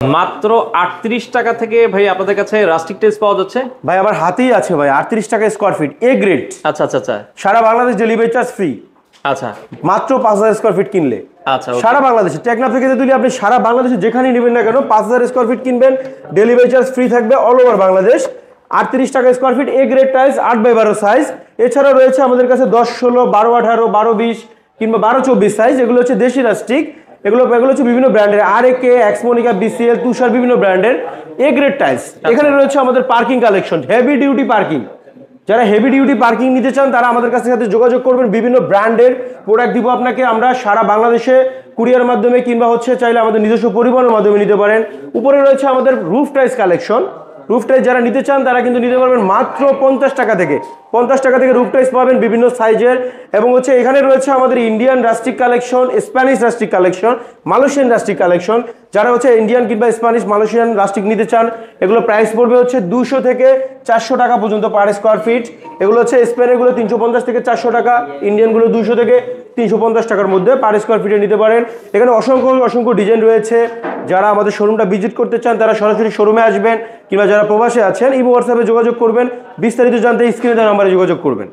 মাত্র 38 টাকা থেকে ভাই আপনাদের কাছে রাস্টিক টাইলস পাওয়া যাচ্ছে। ভাই আমার হাতেই আছে ভাই, 38 টাকা স্কয়ার ফিট, এ গ্রেড। আচ্ছা আচ্ছা আচ্ছা সারা বাংলাদেশ ডেলিভারি চার্জ ফ্রি। আচ্ছা মাত্র 5000 স্কয়ার ফিট কিনলে আচ্ছা সারা বাংলাদেশে, টেকনাফ থেকে তুলি আপনি সারা বাংলাদেশে যেখানেই নেবেন না কেন 5000 স্কয়ার ফিট কিনবেন, ডেলিভারি চার্জ ফ্রি থাকবে অল ওভার বাংলাদেশ। 38 টাকা square feet, A grade tiles, 8x12 size. এছাড়াও রয়েছে আমাদের কাছে 10, 16, 12, 18, 12, 20 কিংবা 12, 24 সাইজ। এগুলো হচ্ছে দেশি রাস্টিক, এগুলো হচ্ছে বিভিন্ন ব্র্যান্ডের, আরএকে, এক্সমোনিকা, বিসিএল, তুষার, বিভিন্ন ব্র্যান্ডের এ গ্রেড টাইলস। এখানে রয়েছে আমাদের parking collection, heavy duty parking. যারা হেভি ডিউটি পার্কিং নিতে চান তারা আমাদের কাছে সাথে যোগাযোগ করবেন। বিভিন্ন ব্র্যান্ডের প্রোডাক্ট দিব আপনাকে আমরা সারা বাংলাদেশে কুরিয়ার মাধ্যমে, কিংবা হচ্ছে চাইলে আমাদের নিজস্ব পরিবহনের মাধ্যমে নিতে পারেন। উপরে রয়েছে আমাদের roof tiles collection. Roof tiles যারা নিতে চান তারা কিন্তু নিতে পারবেন মাত্র 50 টাকা থেকে। 50 টাকা থেকে রুফ টাইলস পাবেন বিভিন্ন সাইজের। এবং হচ্ছে এখানে রয়েছে আমাদের Indian rustic collection, Spanish rustic collection, Malaysian rustic collection. যারা হচ্ছে ইন্ডিয়ান কিংবা স্প্যানিশ, মালয়েশিয়ান রাস্টিক নিতে চান, এগুলো প্রাইস পড়বে হচ্ছে 200 থেকে 400 টাকা পর্যন্ত পার স্কোয়ার ফিট। এগুলো হচ্ছে স্পেনেরগুলো 350 থেকে 400 টাকা, ইন্ডিয়ানগুলো 200 থেকে 350 টাকার মধ্যে পার স্কোয়ার ফিটে নিতে পারেন। এখানে অসংখ্য ডিজাইন রয়েছে। যারা আমাদের শোরুমটা ভিজিট করতে চান তারা সরাসরি শোরুমে আসবেন, কিংবা যারা প্রবাসে আছেন ইমো হোয়াটসঅ্যাপে যোগাযোগ করবেন। বিস্তারিত জানতে স্ক্রিনে দেওয়া নাম্বারে যোগাযোগ করবেন।